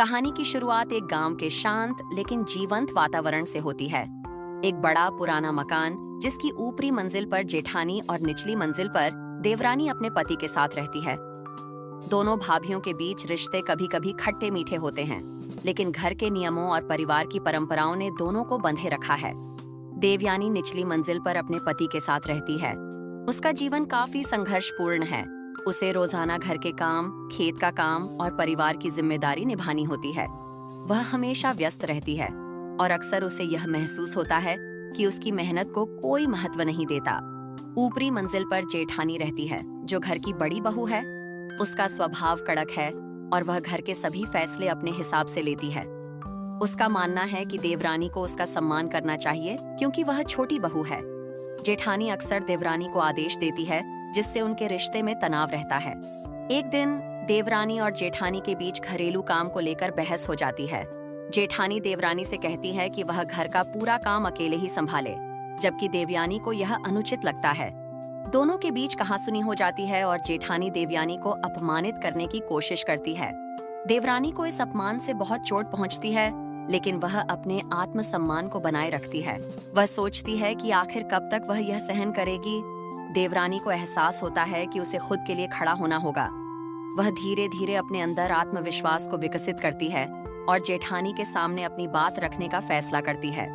कहानी की शुरुआत एक गांव के शांत लेकिन जीवंत वातावरण से होती है। एक बड़ा पुराना मकान जिसकी ऊपरी मंजिल पर जेठानी और निचली मंजिल पर देवरानी अपने पति के साथ रहती है। दोनों भाभियों के बीच रिश्ते कभी कभी खट्टे मीठे होते हैं, लेकिन घर के नियमों और परिवार की परंपराओं ने दोनों को बंधे रखा है। देवयानी निचली मंजिल पर अपने पति के साथ रहती है। उसका जीवन काफी संघर्षपूर्ण है। उसे रोजाना घर के काम, खेत का काम और परिवार की जिम्मेदारी निभानी होती है। वह हमेशा व्यस्त रहती है और अक्सर उसे यह महसूस होता है कि उसकी मेहनत को कोई महत्व नहीं देता। ऊपरी मंजिल पर जेठानी रहती है, जो घर की बड़ी बहू है। उसका स्वभाव कड़क है और वह घर के सभी फैसले अपने हिसाब से लेती है। उसका मानना है कि देवरानी को उसका सम्मान करना चाहिए क्योंकि वह छोटी बहू है। जेठानी अक्सर देवरानी को आदेश देती है, जिससे उनके रिश्ते में तनाव रहता है। एक दिन देवरानी और जेठानी के बीच घरेलू काम को लेकर बहस हो जाती है। जेठानी देवरानी से कहती है कि वह घर का पूरा काम अकेले ही संभाले, जबकि देवयानी को यह अनुचित लगता है। दोनों के बीच कहासुनी हो जाती है और जेठानी देवयानी को अपमानित करने की कोशिश करती है। देवरानी को इस अपमान से बहुत चोट पहुंचती है, लेकिन वह अपने आत्मसम्मान को बनाए रखती है। वह सोचती है कि आखिर कब तक वह यह सहन करेगी। देवरानी को एहसास होता है कि उसे खुद के लिए खड़ा होना होगा। वह धीरे धीरे अपने अंदर आत्मविश्वास को विकसित करती है और जेठानी के सामने अपनी बात रखने का फैसला करती है।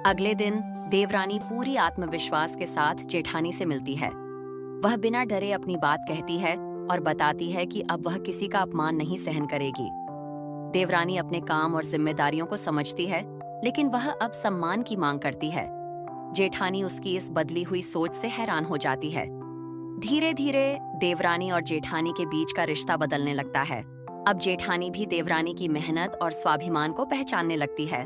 अगले दिन देवरानी पूरी आत्मविश्वास के साथ जेठानी से मिलती है। वह बिना डरे अपनी बात कहती है और बताती है कि अब वह किसी का अपमान नहीं सहन करेगी। देवरानी अपने काम और जिम्मेदारियों को समझती है, लेकिन वह अब सम्मान की मांग करती है। जेठानी उसकी इस बदली हुई सोच से हैरान हो जाती है। धीरे धीरे देवरानी और जेठानी के बीच का रिश्ता बदलने लगता है। अब जेठानी भी देवरानी की मेहनत और स्वाभिमान को पहचानने लगती है।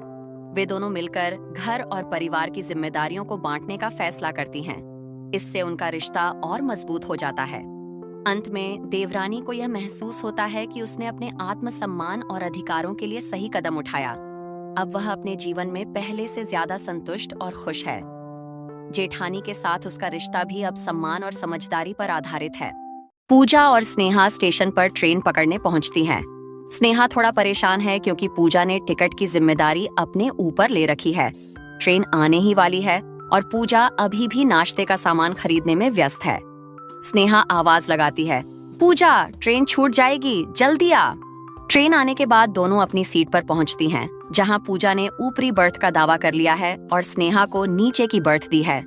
वे दोनों मिलकर घर और परिवार की जिम्मेदारियों को बांटने का फैसला करती हैं। इससे उनका रिश्ता और मजबूत हो जाता है। अंत में देवरानी को यह महसूस होता है कि उसने अपने आत्मसम्मान और अधिकारों के लिए सही कदम उठाया। अब वह अपने जीवन में पहले से ज्यादा संतुष्ट और खुश है। जेठानी के साथ उसका रिश्ता भी अब सम्मान और समझदारी पर आधारित है। पूजा और स्नेहा स्टेशन पर ट्रेन पकड़ने पहुंचती हैं। स्नेहा थोड़ा परेशान है क्योंकि पूजा ने टिकट की जिम्मेदारी अपने ऊपर ले रखी है। ट्रेन आने ही वाली है और पूजा अभी भी नाश्ते का सामान खरीदने में व्यस्त है। स्नेहा आवाज लगाती है, पूजा, ट्रेन छूट जाएगी, जल्दी आ। ट्रेन आने के बाद दोनों अपनी सीट पर पहुंचती हैं, जहां पूजा ने ऊपरी बर्थ का दावा कर लिया है और स्नेहा को नीचे की बर्थ दी है।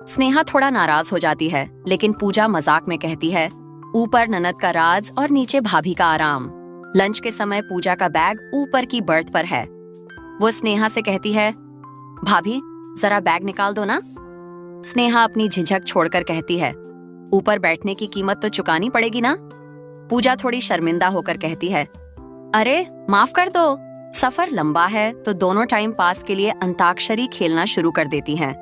स्नेहा थोड़ा नाराज हो जाती है, लेकिन पूजा मजाक में कहती है, ऊपर ननद का राज और नीचे भाभी का आराम। लंच के समय पूजा का बैग ऊपर की बर्थ पर है। वो स्नेहा से कहती है, भाभी जरा बैग निकाल दो ना। स्नेहा अपनी झिझक छोड़कर कहती है, ऊपर बैठने की कीमत तो चुकानी पड़ेगी ना। पूजा थोड़ी शर्मिंदा होकर कहती है, अरे माफ कर दो। सफर लंबा है तो दोनों टाइम पास के लिए अंताक्षरी खेलना शुरू कर देती हैं।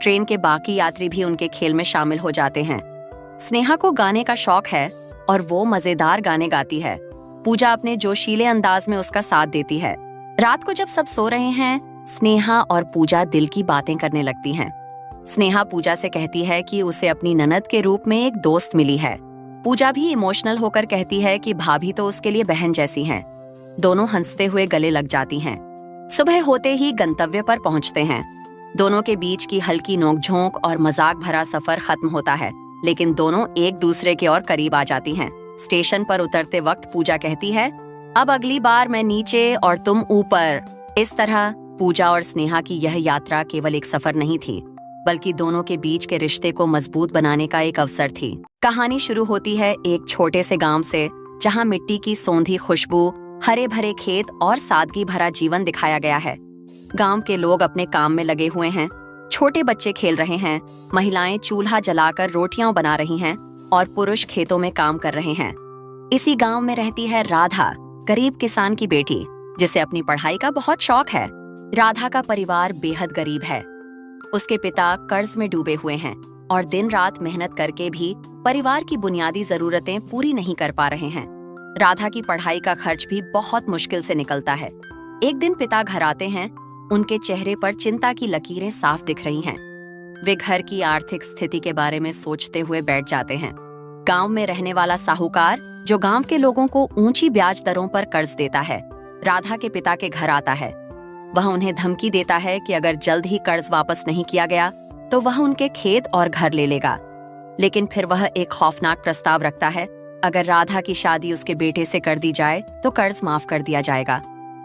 ट्रेन के बाकी यात्री भी उनके खेल में शामिल हो जाते हैं। स्नेहा को गाने का शौक है और वो मजेदार गाने गाती है। पूजा अपने जोशीले अंदाज में उसका साथ देती है। रात को जब सब सो रहे हैं, स्नेहा और पूजा दिल की बातें करने लगती हैं। स्नेहा पूजा से कहती है कि उसे अपनी ननद के रूप में एक दोस्त मिली है। पूजा भी इमोशनल होकर कहती है कि भाभी तो उसके लिए बहन जैसी हैं। दोनों हंसते हुए गले लग जाती हैं। सुबह होते ही गंतव्य पर पहुंचते हैं। दोनों के बीच की हल्की नोकझोंक और मजाक भरा सफर खत्म होता है, लेकिन दोनों एक दूसरे के और करीब आ जाती हैं। स्टेशन पर उतरते वक्त पूजा कहती है, अब अगली बार मैं नीचे और तुम ऊपर। इस तरह पूजा और स्नेहा की यह यात्रा केवल एक सफर नहीं थी, बल्कि दोनों के बीच के रिश्ते को मजबूत बनाने का एक अवसर थी। कहानी शुरू होती है एक छोटे से गांव से, जहां मिट्टी की सौंधी खुशबू, हरे भरे खेत और सादगी भरा जीवन दिखाया गया है। गांव के लोग अपने काम में लगे हुए हैं। छोटे बच्चे खेल रहे हैं, महिलाएं चूल्हा जलाकर रोटियां बना रही हैं और पुरुष खेतों में काम कर रहे हैं। इसी गांव में रहती है राधा, गरीब किसान की बेटी, जिसे अपनी पढ़ाई का बहुत शौक है। राधा का परिवार बेहद गरीब है। उसके पिता कर्ज में डूबे हुए हैं और दिन रात मेहनत करके भी परिवार की बुनियादी जरूरतें पूरी नहीं कर पा रहे हैं। राधा की पढ़ाई का खर्च भी बहुत मुश्किल से निकलता है। एक दिन पिता घर आते हैं। उनके चेहरे पर चिंता की लकीरें साफ दिख रही हैं। वे घर की आर्थिक स्थिति के बारे में सोचते हुए बैठ जाते हैं। गांव में रहने वाला साहूकार, जो गांव के लोगों को ऊंची ब्याज दरों पर कर्ज देता है, राधा के पिता के घर आता है। वह उन्हें धमकी देता है कि अगर जल्द ही कर्ज वापस नहीं किया गया तो वह उनके खेत और घर ले लेगा। लेकिन फिर वह एक खौफनाक प्रस्ताव रखता है, अगर राधा की शादी उसके बेटे से कर दी जाए तो कर्ज माफ कर दिया जाएगा।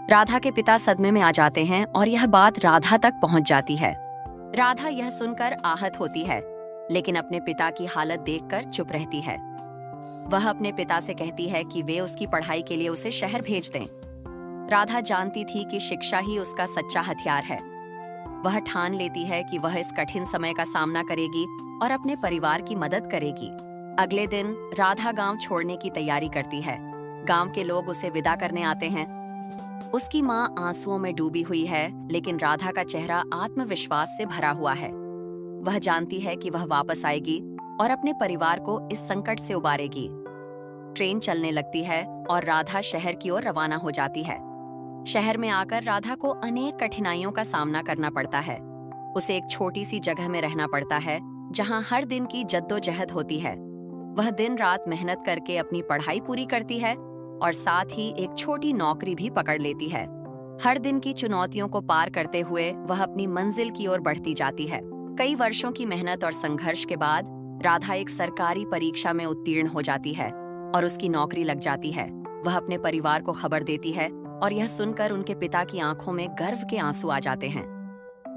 राधा के पिता सदमे में आ जाते हैं और यह बात राधा तक पहुंच जाती है। राधा यह सुनकर आहत होती है, लेकिन अपने पिता की हालत देखकर चुप रहती है। वह अपने पिता से कहती है कि वे उसकी पढ़ाई के लिए उसे शहर भेज दें। राधा जानती थी कि शिक्षा ही उसका सच्चा हथियार है। वह ठान लेती है कि वह इस कठिन समय का सामना करेगी और अपने परिवार की मदद करेगी। अगले दिन राधा गांव छोड़ने की तैयारी करती है। गांव के लोग उसे विदा करने आते हैं। उसकी माँ आंसुओं में डूबी हुई है, लेकिन राधा का चेहरा आत्मविश्वास से भरा हुआ है। वह जानती है कि वह वापस आएगी और अपने परिवार को इस संकट से उबारेगी। ट्रेन चलने लगती है और राधा शहर की ओर रवाना हो जाती है। शहर में आकर राधा को अनेक कठिनाइयों का सामना करना पड़ता है। उसे एक छोटी सी जगह में रहना पड़ता है, जहां हर दिन की जद्दोजहद होती है। वह दिन रात मेहनत करके अपनी पढ़ाई पूरी करती है और साथ ही एक छोटी नौकरी भी पकड़ लेती है। हर दिन की चुनौतियों को पार करते हुए वह अपनी मंजिल की ओर बढ़ती जाती है। कई वर्षों की मेहनत और संघर्ष के बाद राधा एक सरकारी परीक्षा में उत्तीर्ण हो जाती है और उसकी नौकरी लग जाती है। वह अपने परिवार को खबर देती है और यह सुनकर उनके पिता की आंखों में गर्व के आंसू आ जाते हैं।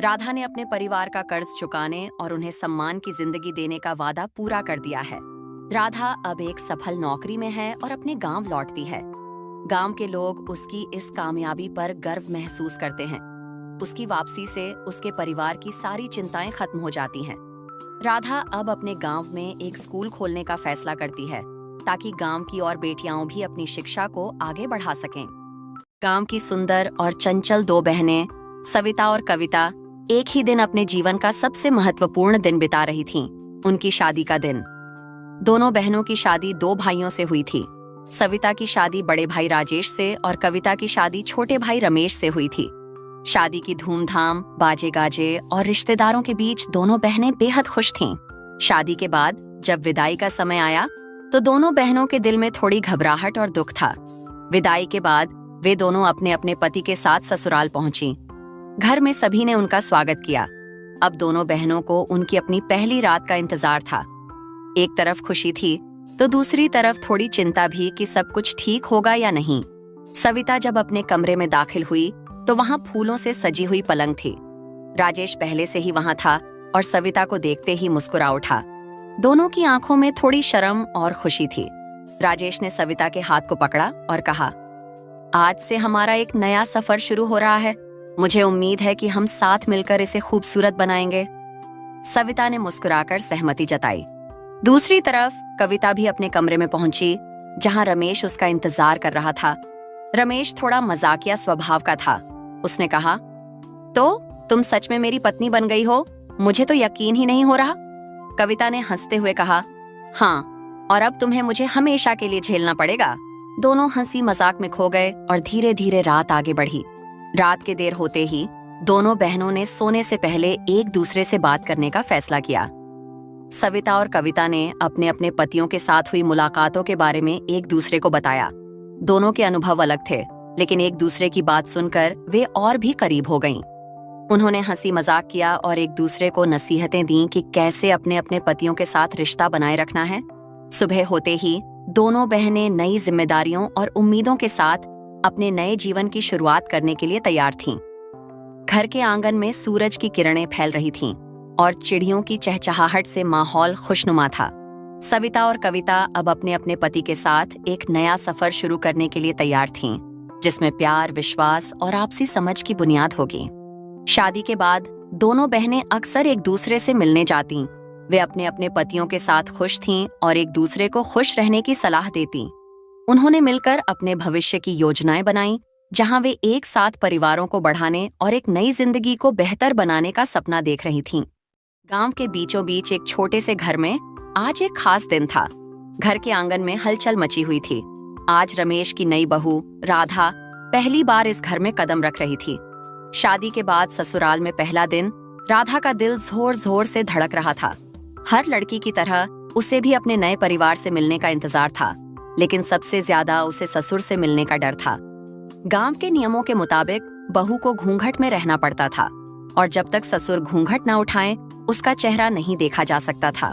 राधा ने अपने परिवार का कर्ज चुकाने और उन्हें सम्मान की जिंदगी देने का वादा पूरा कर दिया है। राधा अब एक सफल नौकरी में है और अपने गांव लौटती है। गांव के लोग उसकी इस कामयाबी पर गर्व महसूस करते हैं। उसकी वापसी से उसके परिवार की सारी चिंताएं खत्म हो जाती हैं। राधा अब अपने गांव में एक स्कूल खोलने का फैसला करती है, ताकि गांव की और बेटियां भी अपनी शिक्षा को आगे बढ़ा सकें। गांव की सुंदर और चंचल दो बहनें, सविता और कविता, एक ही दिन अपने जीवन का सबसे महत्वपूर्ण दिन बिता रही थीं, उनकी शादी का दिन। दोनों बहनों की शादी दो भाइयों से हुई थी। सविता की शादी बड़े भाई राजेश से और कविता की शादी छोटे भाई रमेश से हुई थी। शादी की धूमधाम, बाजे गाजे और रिश्तेदारों के बीच दोनों बहनें बेहद खुश थीं। शादी के बाद जब विदाई का समय आया तो दोनों बहनों के दिल में थोड़ी घबराहट और दुख था। विदाई के बाद वे दोनों अपने अपने पति के साथ ससुराल पहुंची। घर में सभी ने उनका स्वागत किया। अब दोनों बहनों को उनकी अपनी पहली रात का इंतजार था। एक तरफ खुशी थी तो दूसरी तरफ थोड़ी चिंता भी कि सब कुछ ठीक होगा या नहीं। सविता जब अपने कमरे में दाखिल हुई तो वहां फूलों से सजी हुई पलंग थी। राजेश पहले से ही वहां था और सविता को देखते ही मुस्कुरा उठा। दोनों की आंखों में थोड़ी शर्म और खुशी थी। राजेश ने सविता के हाथ को पकड़ा और कहा, आज से हमारा एक नया सफर शुरू हो रहा है। मुझे उम्मीद है कि हम साथ मिलकर इसे खूबसूरत बनाएंगे। सविता ने मुस्कुराकर सहमति जताई। दूसरी तरफ कविता भी अपने कमरे में पहुंची, जहां रमेश उसका इंतजार कर रहा था। रमेश थोड़ा मजाकिया स्वभाव का था। उसने कहा, तो तुम सच में मेरी पत्नी बन गई हो? मुझे तो यकीन ही नहीं हो रहा। कविता ने हंसते हुए कहा, हाँ, और अब तुम्हें मुझे हमेशा के लिए झेलना पड़ेगा। दोनों हंसी मजाक में खो गए और धीरे धीरे रात आगे बढ़ी। रात के देर होते ही दोनों बहनों ने सोने से पहले एक दूसरे से बात करने का फैसला किया। सविता और कविता ने अपने अपने पतियों के साथ हुई मुलाकातों के बारे में एक दूसरे को बताया। दोनों के अनुभव अलग थे, लेकिन एक दूसरे की बात सुनकर वे और भी करीब हो गईं। उन्होंने हंसी मजाक किया और एक दूसरे को नसीहतें दी कि कैसे अपने अपने पतियों के साथ रिश्ता बनाए रखना है। सुबह होते ही दोनों बहनें नई जिम्मेदारियों और उम्मीदों के साथ अपने नए जीवन की शुरुआत करने के लिए तैयार थीं। घर के आंगन में सूरज की किरणें फैल रही थीं और चिड़ियों की चहचहाहट से माहौल खुशनुमा था। सविता और कविता अब अपने अपने पति के साथ एक नया सफर शुरू करने के लिए तैयार थीं, जिसमें प्यार, विश्वास और आपसी समझ की बुनियाद होगी। शादी के बाद दोनों बहनें अक्सर एक दूसरे से मिलने जातीं। वे अपने अपने पतियों के साथ खुश थीं और एक दूसरे को खुश रहने की सलाह देतीं। उन्होंने मिलकर अपने भविष्य की योजनाएं बनाईं, जहां वे एक साथ परिवारों को बढ़ाने और एक नई जिंदगी को बेहतर बनाने का सपना देख रही थीं। गांव के बीचों बीच एक छोटे से घर में आज एक खास दिन था। घर के आंगन में हलचल मची हुई थी। आज रमेश की नई बहू राधा पहली बार इस घर में कदम रख रही थी। शादी के बाद ससुराल में पहला दिन, राधा का दिल जोर जोर से धड़क रहा था। हर लड़की की तरह उसे भी अपने नए परिवार से मिलने का इंतजार था, लेकिन सबसे ज्यादा उसे ससुर से मिलने का डर था। गांव के नियमों के मुताबिक बहू को घूंघट में रहना पड़ता था और जब तक ससुर घूंघट न उठाएं, उसका चेहरा नहीं देखा जा सकता था।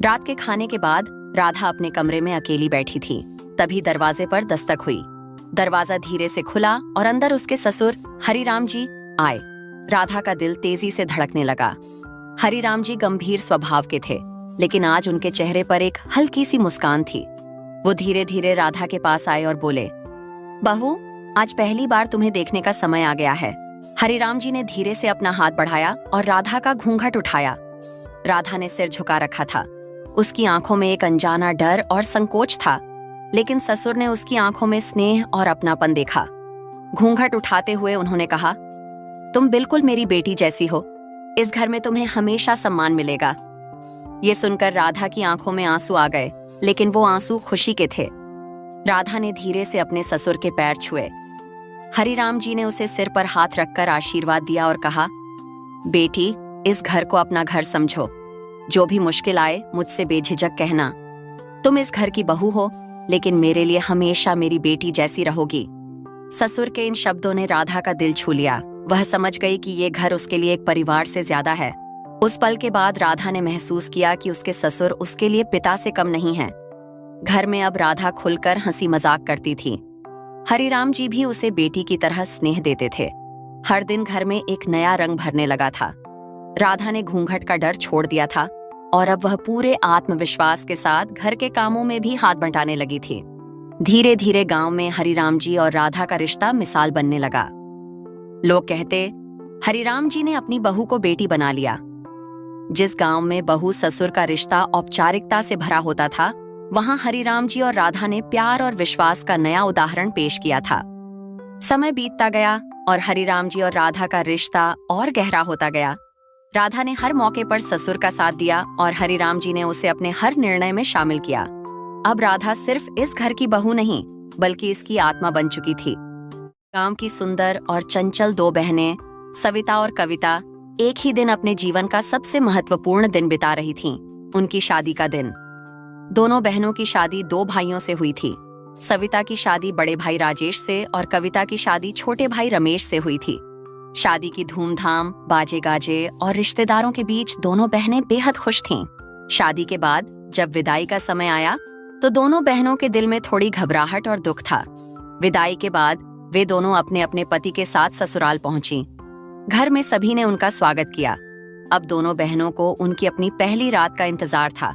रात के खाने के बाद राधा अपने कमरे में अकेली बैठी थी। तभी दरवाजे पर दस्तक हुई। दरवाजा धीरे से खुला और अंदर उसके ससुर हरिराम जी आए। राधा का दिल तेजी से धड़कने लगा। हरिराम जी गंभीर स्वभाव के थे, लेकिन आज उनके चेहरे पर एक हल्की सी मुस्कान थी। वो धीरे धीरे राधा के पास आए और बोले, बहू, आज पहली बार तुम्हें देखने का समय आ गया है। हरिराम जी ने धीरे से अपना हाथ बढ़ाया और राधा का घूंघट उठाया। राधा ने सिर झुका रखा था। उसकी आंखों में एक अनजाना डर और संकोच था, लेकिन ससुर ने उसकी आंखों में स्नेह और अपनापन देखा। घूंघट उठाते हुए उन्होंने कहा, तुम बिल्कुल मेरी बेटी जैसी हो। इस घर में तुम्हें हमेशा सम्मान मिलेगा। ये सुनकर राधा की आंखों में आंसू आ गए, लेकिन वो आंसू खुशी के थे। राधा ने धीरे से अपने ससुर के पैर छुए। हरिराम जी ने उसे सिर पर हाथ रखकर आशीर्वाद दिया और कहा, बेटी, इस घर को अपना घर समझो। जो भी मुश्किल आए मुझसे बेझिझक कहना। तुम इस घर की बहू हो, लेकिन मेरे लिए हमेशा मेरी बेटी जैसी रहोगी। ससुर के इन शब्दों ने राधा का दिल छू लिया। वह समझ गई कि ये घर उसके लिए एक परिवार से ज्यादा है। उस पल के बाद राधा ने महसूस किया कि उसके ससुर उसके लिए पिता से कम नहीं हैं। घर में अब राधा खुलकर हंसी मजाक करती थी। हरिराम जी भी उसे बेटी की तरह स्नेह देते थे। हर दिन घर में एक नया रंग भरने लगा था। राधा ने घूंघट का डर छोड़ दिया था और अब वह पूरे आत्मविश्वास के साथ घर के कामों में भी हाथ बंटाने लगी थी। धीरे धीरे गांव में हरिराम जी और राधा का रिश्ता मिसाल बनने लगा। लोग कहते, हरिराम जी ने अपनी बहू को बेटी बना लिया। जिस गांव में बहू ससुर का रिश्ता औपचारिकता से भरा होता था, वहां हरिराम जी और राधा ने प्यार और विश्वास का नया उदाहरण पेश किया था। समय बीतता गया और हरिराम जी और राधा का रिश्ता और गहरा होता गया। राधा ने हर मौके पर ससुर का साथ दिया और हरिराम जी ने उसे अपने हर निर्णय में शामिल किया। अब राधा सिर्फ इस घर की बहू नहीं, बल्कि इसकी आत्मा बन चुकी थी। गांव की सुंदर और चंचल दो बहनें, सविता और कविता, एक ही दिन अपने जीवन का सबसे महत्वपूर्ण दिन बिता रही थीं, उनकी शादी का दिन। दोनों बहनों की शादी दो भाइयों से हुई थी। सविता की शादी बड़े भाई राजेश से और कविता की शादी छोटे भाई रमेश से हुई थी। शादी की धूमधाम, बाजे गाजे और रिश्तेदारों के बीच दोनों बहनें बेहद खुश थीं। शादी के बाद जब विदाई का समय आया तो दोनों बहनों के दिल में थोड़ी घबराहट और दुख था। विदाई के बाद वे दोनों अपने अपने पति के साथ ससुराल पहुंची। घर में सभी ने उनका स्वागत किया। अब दोनों बहनों को उनकी अपनी पहली रात का इंतजार था।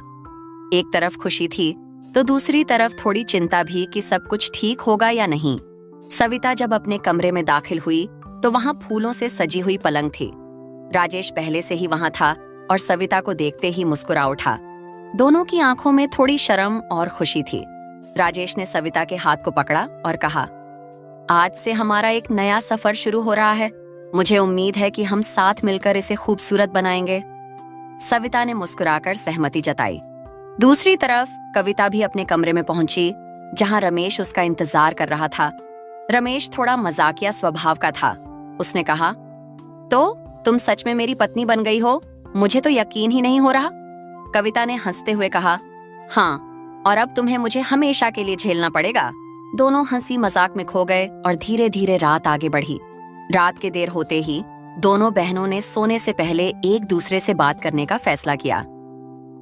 एक तरफ खुशी थी तो दूसरी तरफ थोड़ी चिंता भी कि सब कुछ ठीक होगा या नहीं। सविता जब अपने कमरे में दाखिल हुई तो वहां फूलों से सजी हुई पलंग थी। राजेश पहले से ही वहां था और सविता को देखते ही मुस्कुरा उठा। दोनों की आंखों में थोड़ी शर्म और खुशी थी। राजेश ने सविता के हाथ को पकड़ा और कहा, आज से हमारा एक नया सफर शुरू हो रहा है। मुझे उम्मीद है कि हम साथ मिलकर इसे खूबसूरत बनाएंगे। सविता ने मुस्कुराकर सहमति जताई। दूसरी तरफ कविता भी अपने कमरे में पहुंची, जहां रमेश उसका इंतजार कर रहा था। रमेश थोड़ा मजाकिया स्वभाव का था। उसने कहा, तो तुम सच में मेरी पत्नी बन गई हो? मुझे तो यकीन ही नहीं हो रहा। कविता ने हंसते हुए कहा, हाँ, और अब तुम्हें मुझे हमेशा के लिए झेलना पड़ेगा। दोनों हंसी मजाक में खो गए और धीरे धीरे रात आगे बढ़ी। रात के देर होते ही दोनों बहनों ने सोने से पहले एक दूसरे से बात करने का फैसला किया।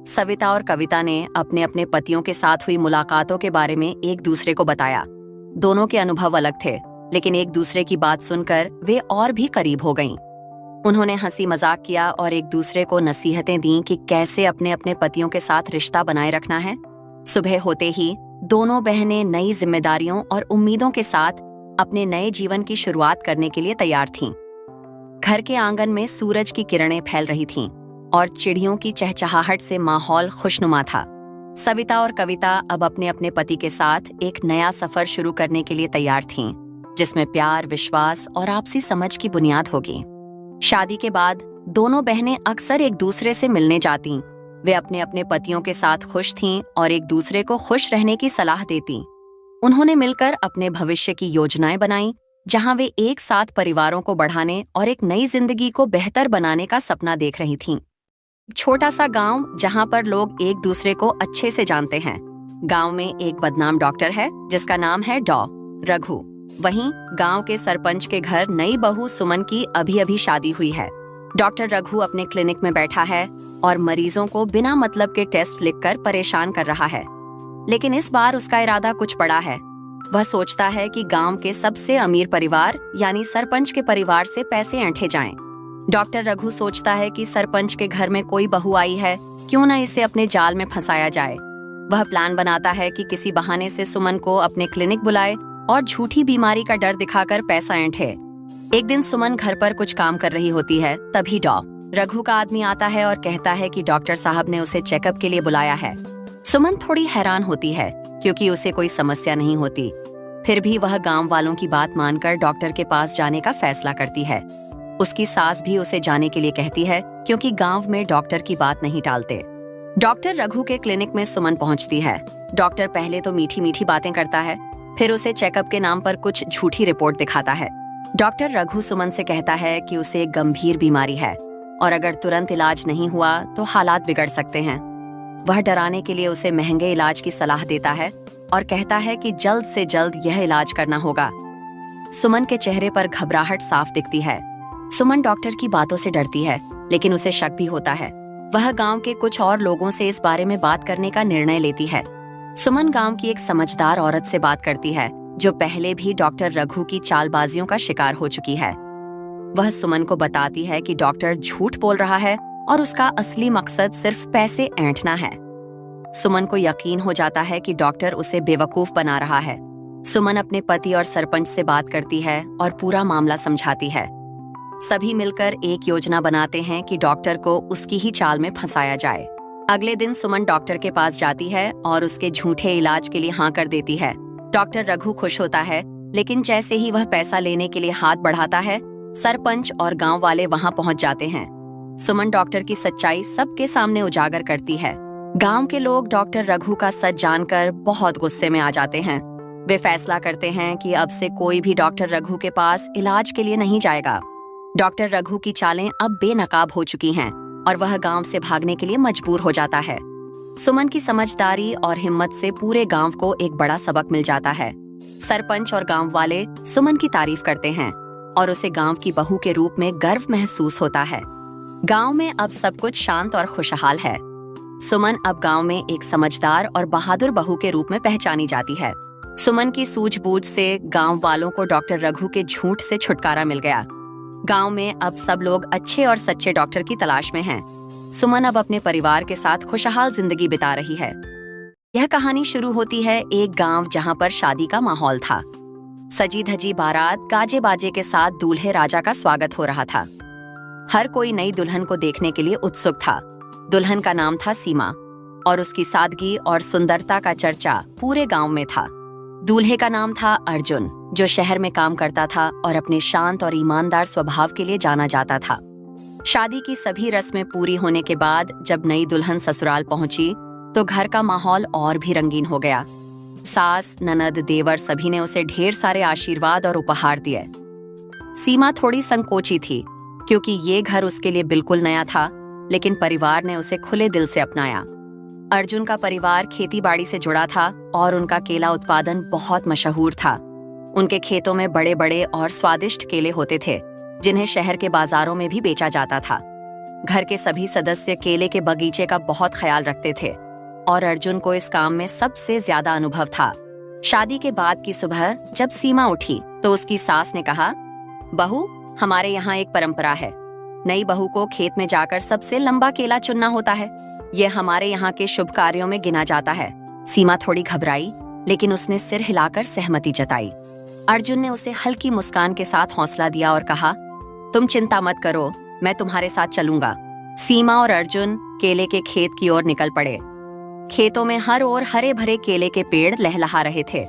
सविता और कविता ने अपने अपने पतियों के साथ हुई मुलाकातों के बारे में एक दूसरे को बताया। दोनों के अनुभव अलग थे, लेकिन एक दूसरे की बात सुनकर वे और भी करीब हो गईं। उन्होंने हंसी मजाक किया और एक दूसरे को नसीहतें दी कि कैसे अपने अपने पतियों के साथ रिश्ता बनाए रखना है। सुबह होते ही दोनों बहनें नई जिम्मेदारियों और उम्मीदों के साथ अपने नए जीवन की शुरुआत करने के लिए तैयार थीं। घर के आंगन में सूरज की किरणें फैल रही थीं और चिड़ियों की चहचहाहट से माहौल खुशनुमा था। सविता और कविता अब अपने अपने पति के साथ एक नया सफर शुरू करने के लिए तैयार थीं, जिसमें प्यार, विश्वास और आपसी समझ की बुनियाद होगी। शादी के बाद दोनों बहनें अक्सर एक दूसरे से मिलने जातीं। वे अपने अपने पतियों के साथ खुश थीं और एक दूसरे को खुश रहने की सलाह देतीं। उन्होंने मिलकर अपने भविष्य की योजनाएं बनाईं, जहां वे एक साथ परिवारों को बढ़ाने और एक नई जिंदगी को बेहतर बनाने का सपना देख रही थीं। छोटा सा गांव जहां पर लोग एक दूसरे को अच्छे से जानते हैं। गांव में एक बदनाम डॉक्टर है जिसका नाम है रघु। वहीं गांव के सरपंच के घर नई बहू सुमन की अभी अभी शादी हुई है। डॉक्टर रघु अपने क्लिनिक में बैठा है और मरीजों को बिना मतलब के टेस्ट लिखकर परेशान कर रहा है। लेकिन इस बार उसका इरादा कुछ बड़ा है। वह सोचता है कि गांव के सबसे अमीर परिवार यानी सरपंच के परिवार से पैसे ऐंठे जाएं। डॉक्टर रघु सोचता है कि सरपंच के घर में कोई बहू आई है, क्यों न इसे अपने जाल में फंसाया जाए। वह प्लान बनाता है कि किसी बहाने से सुमन को अपने क्लिनिक बुलाए और झूठी बीमारी का डर दिखाकर पैसा ऐंठे। एक दिन सुमन घर पर कुछ काम कर रही होती है, तभी रघु का आदमी आता है और कहता है कि डॉक्टर साहब ने उसे चेकअप के लिए बुलाया है। सुमन थोड़ी हैरान होती है क्योंकि उसे कोई समस्या नहीं होती। फिर भी वह गांव वालों की बात मानकर डॉक्टर के पास जाने का फैसला करती है। उसकी सास भी उसे जाने के लिए कहती है क्योंकि गांव में डॉक्टर की बात नहीं टालते। डॉक्टर रघु के क्लिनिक में सुमन पहुंचती है। डॉक्टर पहले तो मीठी मीठी बातें करता है, फिर उसे चेकअप के नाम पर कुछ झूठी रिपोर्ट दिखाता है। डॉक्टर रघु सुमन से कहता है कि उसे एक गंभीर बीमारी है और अगर तुरंत इलाज नहीं हुआ तो हालात बिगड़ सकते हैं। वह डराने के लिए उसे महंगे इलाज की सलाह देता है और कहता है कि जल्द से जल्द यह इलाज करना होगा। सुमन के चेहरे पर घबराहट साफ दिखती है। सुमन डॉक्टर की बातों से डरती है, लेकिन उसे शक भी होता है। वह गांव के कुछ और लोगों से इस बारे में बात करने का निर्णय लेती है। सुमन गांव की एक समझदार औरत से बात करती है जो पहले भी डॉक्टर रघु की चालबाजियों का शिकार हो चुकी है। वह सुमन को बताती है कि डॉक्टर झूठ बोल रहा है और उसका असली मकसद सिर्फ पैसे ऐंठना है। सुमन को यकीन हो जाता है कि डॉक्टर उसे बेवकूफ बना रहा है। सुमन अपने पति और सरपंच से बात करती है और पूरा मामला समझाती है। सभी मिलकर एक योजना बनाते हैं कि डॉक्टर को उसकी ही चाल में फंसाया जाए। अगले दिन सुमन डॉक्टर के पास जाती है और उसके झूठे इलाज के लिए हाँ कर देती है। डॉक्टर रघु खुश होता है, लेकिन जैसे ही वह पैसा लेने के लिए हाथ बढ़ाता है, सरपंच और गांव वाले वहां पहुंच जाते हैं। सुमन डॉक्टर की सच्चाई सबके सामने उजागर करती है। गांव के लोग डॉक्टर रघु का सच जानकर बहुत गुस्से में आ जाते हैं। वे फैसला करते हैं कि अब से कोई भी डॉक्टर रघु के पास इलाज के लिए नहीं जाएगा। डॉक्टर रघु की चालें अब बेनकाब हो चुकी हैं और वह गांव से भागने के लिए मजबूर हो जाता है। सुमन की समझदारी और हिम्मत से पूरे गांव को एक बड़ा सबक मिल जाता है। सरपंच और गांव वाले सुमन की तारीफ करते हैं और उसे गांव की बहू के रूप में गर्व महसूस होता है। गांव में अब सब कुछ शांत और खुशहाल है। सुमन अब गांव में एक समझदार और बहादुर बहू के रूप में पहचानी जाती है। सुमन की सूझबूझ से गांव वालों को डॉक्टर रघु के झूठ से छुटकारा मिल गया। गांव में अब सब लोग अच्छे और सच्चे डॉक्टर की तलाश में हैं। सुमन अब अपने परिवार के साथ खुशहाल जिंदगी बिता रही है। यह कहानी शुरू होती है एक गांव जहां पर शादी का माहौल था। सजी धजी बारात गाजे बाजे के साथ दूल्हे राजा का स्वागत हो रहा था। हर कोई नई दुल्हन को देखने के लिए उत्सुक था। दुल्हन का नाम था सीमा और उसकी सादगी और सुंदरता का चर्चा पूरे गांव में था। दूल्हे का नाम था अर्जुन, जो शहर में काम करता था और अपने शांत और ईमानदार स्वभाव के लिए जाना जाता था। शादी की सभी रस्में पूरी होने के बाद जब नई दुल्हन ससुराल पहुंची तो घर का माहौल और भी रंगीन हो गया। सास, ननद, देवर सभी ने उसे ढेर सारे आशीर्वाद और उपहार दिए। सीमा थोड़ी संकोची थी क्योंकि ये घर उसके लिए बिल्कुल नया था, लेकिन परिवार ने उसे खुले दिल से अपनाया। अर्जुन का परिवार खेती-बाड़ी से जुड़ा था और उनका केला उत्पादन बहुत मशहूर था। उनके खेतों में बड़े बड़े और स्वादिष्ट केले होते थे, जिन्हें शहर के बाजारों में भी बेचा जाता था। घर के सभी सदस्य केले के बगीचे का बहुत ख्याल रखते थे और अर्जुन को इस काम में सबसे ज्यादा अनुभव था। शादी के बाद की सुबह जब सीमा उठी तो उसकी सास ने कहा, बहू, हमारे यहाँ एक परंपरा है। नई बहू को खेत में जाकर सबसे लंबा केला चुनना होता है। यह हमारे यहाँ के शुभ कार्यों में गिना जाता है। सीमा थोड़ी घबराई, लेकिन उसने सिर हिलाकर सहमति जताई। अर्जुन ने उसे हल्की मुस्कान के साथ हौसला दिया और कहा, तुम चिंता मत करो, मैं तुम्हारे साथ चलूंगा। सीमा और अर्जुन केले के खेत की ओर निकल पड़े। खेतों में हर ओर हरे भरे केले के पेड़ लहलहा रहे थे।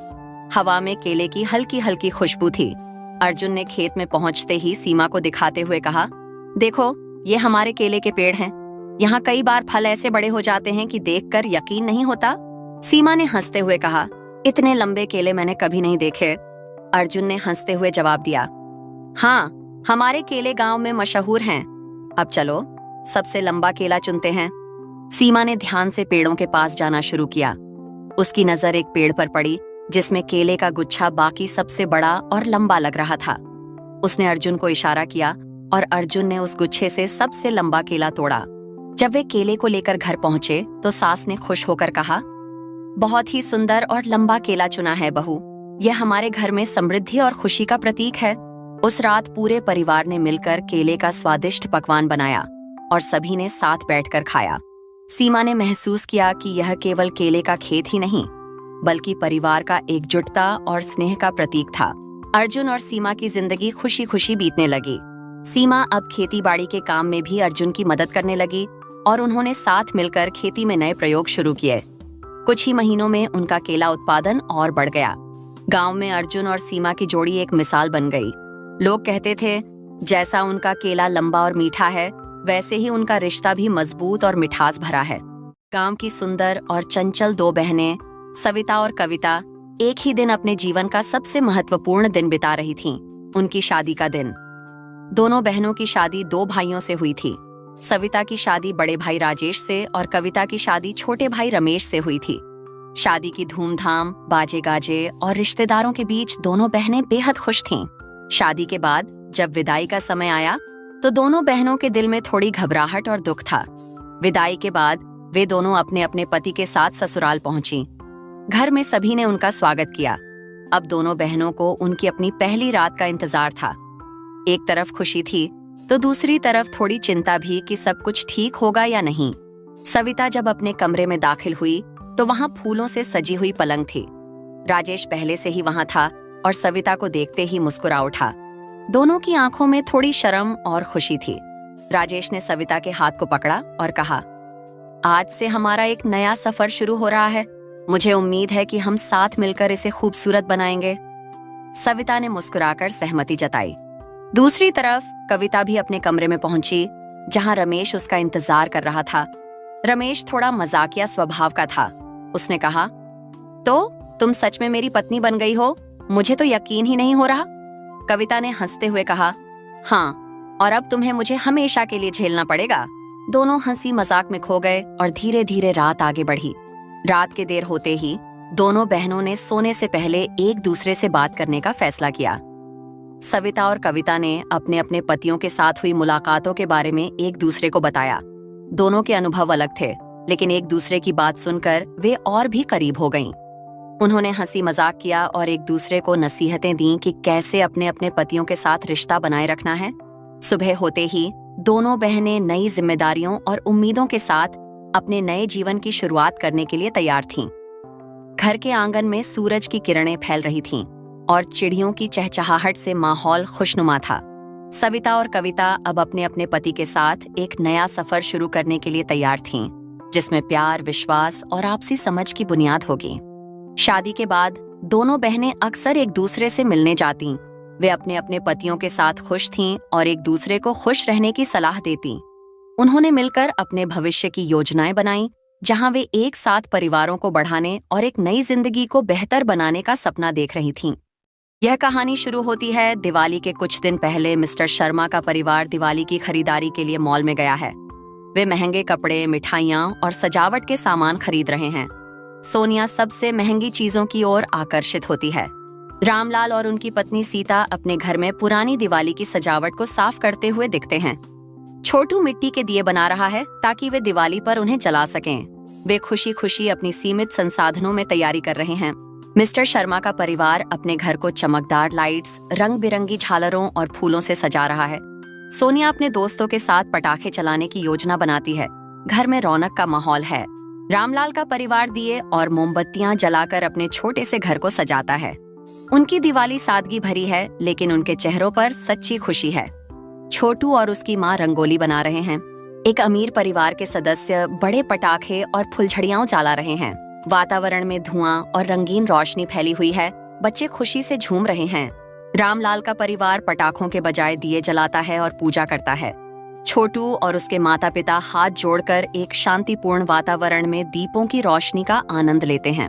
हवा में केले की हल्की हल्की खुशबू थी। अर्जुन ने खेत में पहुंचते ही सीमा को दिखाते हुए कहा, देखो, ये हमारे केले के पेड़ हैं। यहाँ कई बार फल ऐसे बड़े हो जाते हैं कि देखकर यकीन नहीं होता। सीमा ने हंसते हुए कहा, इतने लंबे केले मैंने कभी नहीं देखे। अर्जुन ने हंसते हुए जवाब दिया, हाँ, हमारे केले गांव में मशहूर हैं। अब चलो, सबसे लंबा केला चुनते हैं। सीमा ने ध्यान से पेड़ों के पास जाना शुरू किया। उसकी नजर एक पेड़ पर पड़ी जिसमें केले का गुच्छा बाकी सबसे बड़ा और लंबा लग रहा था। उसने अर्जुन को इशारा किया और अर्जुन ने उस गुच्छे से सबसे लंबा केला तोड़ा। जब वे केले को लेकर घर पहुंचे तो सास ने खुश होकर कहा, बहुत ही सुंदर और लंबा केला चुना है बहू, यह हमारे घर में समृद्धि और खुशी का प्रतीक है। उस रात पूरे परिवार ने मिलकर केले का स्वादिष्ट पकवान बनाया और सभी ने साथ बैठकर खाया। सीमा ने महसूस किया कि यह केवल केले का खेत ही नहीं, बल्कि परिवार का एकजुटता और स्नेह का प्रतीक था। अर्जुन और सीमा की जिंदगी खुशी खुशी बीतने लगी। सीमा अब खेती बाड़ी के काम में भी अर्जुन की मदद करने लगी और उन्होंने साथ मिलकर खेती में नए प्रयोग शुरू किए। कुछ ही महीनों में उनका केला उत्पादन और बढ़ गया। गांव में अर्जुन और सीमा की जोड़ी एक मिसाल बन गई। लोग कहते थे, जैसा उनका केला लंबा और मीठा है, वैसे ही उनका रिश्ता भी मजबूत और मिठास भरा है। गांव की सुंदर और चंचल दो बहनें, सविता और कविता, एक ही दिन अपने जीवन का सबसे महत्वपूर्ण दिन बिता रही थीं, उनकी शादी का दिन। दोनों बहनों की शादी दो भाइयों से हुई थी। सविता की शादी बड़े भाई राजेश से और कविता की शादी छोटे भाई रमेश से हुई थी। शादी की धूमधाम, बाजे गाजे और रिश्तेदारों के बीच दोनों बहनें बेहद खुश थीं। शादी के बाद जब विदाई का समय आया तो दोनों बहनों के दिल में थोड़ी घबराहट और दुख था। विदाई के बाद वे दोनों अपने अपने पति के साथ ससुराल पहुंची। घर में सभी ने उनका स्वागत किया। अब दोनों बहनों को उनकी अपनी पहली रात का इंतजार था। एक तरफ खुशी थी तो दूसरी तरफ थोड़ी चिंता भी कि सब कुछ ठीक होगा या नहीं। सविता जब अपने कमरे में दाखिल हुई तो वहां फूलों से सजी हुई पलंग थी। राजेश पहले से ही वहां था और सविता को देखते ही मुस्कुरा उठा। दोनों की आंखों में थोड़ी शर्म और खुशी थी। राजेश ने सविता के हाथ को पकड़ा और कहा, आज से हमारा एक नया सफर शुरू हो रहा है। मुझे उम्मीद है कि हम साथ मिलकर इसे खूबसूरत बनाएंगे। सविता ने मुस्कुराकर सहमति जताई। दूसरी तरफ कविता भी अपने कमरे में पहुंची, जहां रमेश उसका इंतजार कर रहा था। रमेश थोड़ा मजाकिया स्वभाव का था। उसने कहा, तो तुम सच में मेरी पत्नी बन गई हो? मुझे तो यकीन ही नहीं हो रहा। कविता ने हंसते हुए कहा, हाँ, और अब तुम्हें मुझे हमेशा के लिए झेलना पड़ेगा। दोनों हंसी मजाक में खो गए और धीरे धीरे रात आगे बढ़ी। रात के देर होते ही दोनों बहनों ने सोने से पहले एक दूसरे से बात करने का फैसला किया। सविता और कविता ने अपने अपने पतियों के साथ हुई मुलाकातों के बारे में एक दूसरे को बताया। दोनों के अनुभव अलग थे, लेकिन एक दूसरे की बात सुनकर वे और भी करीब हो गईं। उन्होंने हंसी मजाक किया और एक दूसरे को नसीहतें दी कि कैसे अपने अपने पतियों के साथ रिश्ता बनाए रखना है। सुबह होते ही दोनों बहनें नई जिम्मेदारियों और उम्मीदों के साथ अपने नए जीवन की शुरुआत करने के लिए तैयार थीं। घर के आंगन में सूरज की किरणें फैल रही थीं और चिड़ियों की चहचहाहट से माहौल खुशनुमा था। सविता और कविता अब अपने अपने पति के साथ एक नया सफर शुरू करने के लिए तैयार थीं, जिसमें प्यार, विश्वास और आपसी समझ की बुनियाद होगी। शादी के बाद दोनों बहनें अक्सर एक दूसरे से मिलने जातीं। वे अपने अपने पतियों के साथ खुश थीं और एक दूसरे को खुश रहने की सलाह देतीं। उन्होंने मिलकर अपने भविष्य की योजनाएं बनाईं, जहां वे एक साथ परिवारों को बढ़ाने और एक नई जिंदगी को बेहतर बनाने का सपना देख रही थीं। यह कहानी शुरू होती है दिवाली के कुछ दिन पहले। मिस्टर शर्मा का परिवार दिवाली की खरीदारी के लिए मॉल में गया है। वे महंगे कपड़े, मिठाइयाँ और सजावट के सामान खरीद रहे हैं। सोनिया सबसे महंगी चीजों की ओर आकर्षित होती है। रामलाल और उनकी पत्नी सीता अपने घर में पुरानी दिवाली की सजावट को साफ करते हुए दिखते हैं। छोटू मिट्टी के दिए बना रहा है ताकि वे दिवाली पर उन्हें जला सकें। वे खुशी खुशी अपनी सीमित संसाधनों में तैयारी कर रहे हैं। मिस्टर शर्मा का परिवार अपने घर को चमकदार लाइट्स, रंग बिरंगी झालरों और फूलों से सजा रहा है। सोनिया अपने दोस्तों के साथ पटाखे चलाने की योजना बनाती है। घर में रौनक का माहौल है। रामलाल का परिवार दिए और मोमबत्तियां जलाकर अपने छोटे से घर को सजाता है। उनकी दिवाली सादगी भरी है, लेकिन उनके चेहरों पर सच्ची खुशी है। छोटू और उसकी माँ रंगोली बना रहे हैं। एक अमीर परिवार के सदस्य बड़े पटाखे और फुलझड़ियां जला रहे हैं। वातावरण में धुआं और रंगीन रोशनी फैली हुई है। बच्चे खुशी से झूम रहे हैं। रामलाल का परिवार पटाखों के बजाय दिए जलाता है और पूजा करता है। छोटू और उसके माता पिता हाथ जोड़कर एक शांतिपूर्ण वातावरण में दीपों की रोशनी का आनंद लेते हैं।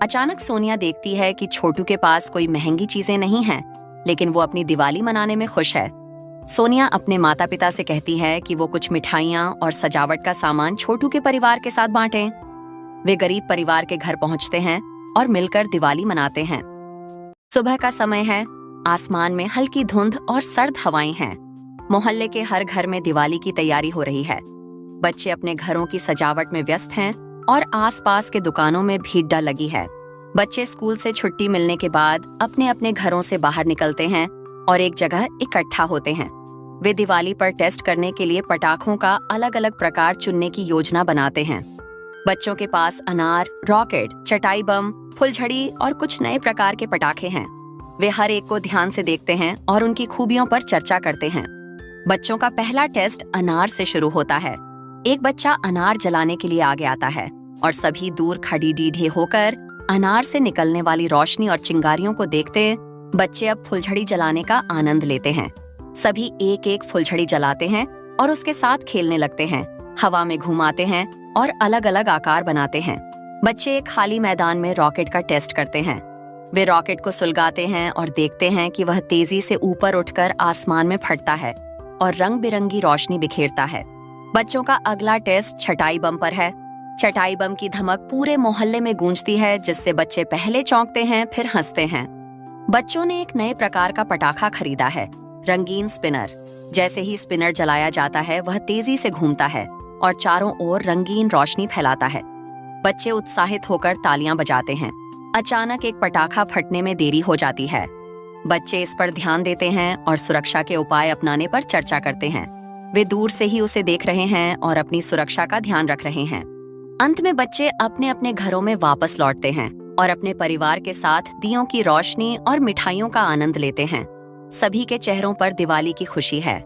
अचानक सोनिया देखती है कि छोटू के पास कोई महंगी चीजें नहीं हैं, लेकिन वो अपनी दिवाली मनाने में खुश है। सोनिया अपने माता पिता से कहती है कि वो कुछ मिठाइयाँ और सजावट का सामान छोटू के परिवार के साथ बांटें। वे गरीब परिवार के घर पहुंचते हैं और मिलकर दिवाली मनाते हैं। सुबह का समय है, आसमान में हल्की धुंध और सर्द हवाएं हैं। मोहल्ले के हर घर में दिवाली की तैयारी हो रही है। बच्चे अपने घरों की सजावट में व्यस्त हैं और आसपास के दुकानों में भीड़ लगी है। बच्चे स्कूल से छुट्टी मिलने के बाद अपने अपने घरों से बाहर निकलते हैं और एक जगह इकट्ठा होते हैं। वे दिवाली पर टेस्ट करने के लिए पटाखों का अलग अलग प्रकार चुनने की योजना बनाते हैं। बच्चों के पास अनार, रॉकेट, चटाई बम, फुलझड़ी और कुछ नए प्रकार के पटाखे हैं। वे हर एक को ध्यान से देखते हैं और उनकी खूबियों पर चर्चा करते हैं। बच्चों का पहला टेस्ट अनार से शुरू होता है। एक बच्चा अनार जलाने के लिए आगे आता है और सभी दूर खड़ी डीढे होकर अनार से निकलने वाली रोशनी और चिंगारियों को देखते बच्चे अब फुलझड़ी जलाने का आनंद लेते हैं। सभी एक एक फुलझड़ी जलाते हैं और उसके साथ खेलने लगते हैं, हवा में घुमाते हैं और अलग अलग आकार बनाते हैं। बच्चे एक खाली मैदान में रॉकेट का टेस्ट करते हैं। वे रॉकेट को सुलगाते हैं और देखते हैं कि वह तेजी से ऊपर उठकर आसमान में फटता है और रंग बिरंगी रोशनी बिखेरता है। बच्चों का अगला टेस्ट चटाई बम पर है। चटाई बम की धमक पूरे मोहल्ले में गूंजती है, जिससे बच्चे पहले चौंकते हैं फिर हंसते हैं। बच्चों ने एक नए प्रकार का पटाखा खरीदा है, रंगीन स्पिनर। जैसे ही स्पिनर जलाया जाता है वह तेजी से घूमता है और चारों ओर रंगीन रोशनी फैलाता है। बच्चे उत्साहित होकर तालियां बजाते हैं। अचानक एक पटाखा फटने में देरी हो जाती है। बच्चे इस पर ध्यान देते हैं और सुरक्षा के उपाय अपनाने पर चर्चा करते हैं। वे दूर से ही उसे देख रहे हैं और अपनी सुरक्षा का ध्यान रख रहे हैं। अंत में बच्चे अपने अपने घरों में वापस लौटते हैं और अपने परिवार के साथ दियों की रोशनी और मिठाइयों का आनंद लेते हैं। सभी के चेहरों पर दिवाली की खुशी है।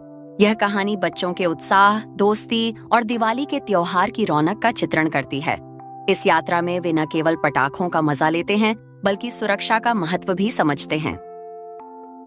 यह कहानी बच्चों के उत्साह, दोस्ती और दिवाली के त्योहार की रौनक का चित्रण करती है। इस यात्रा में वे न केवल पटाखों का मजा लेते हैं, बल्कि सुरक्षा का महत्व भी समझते हैं।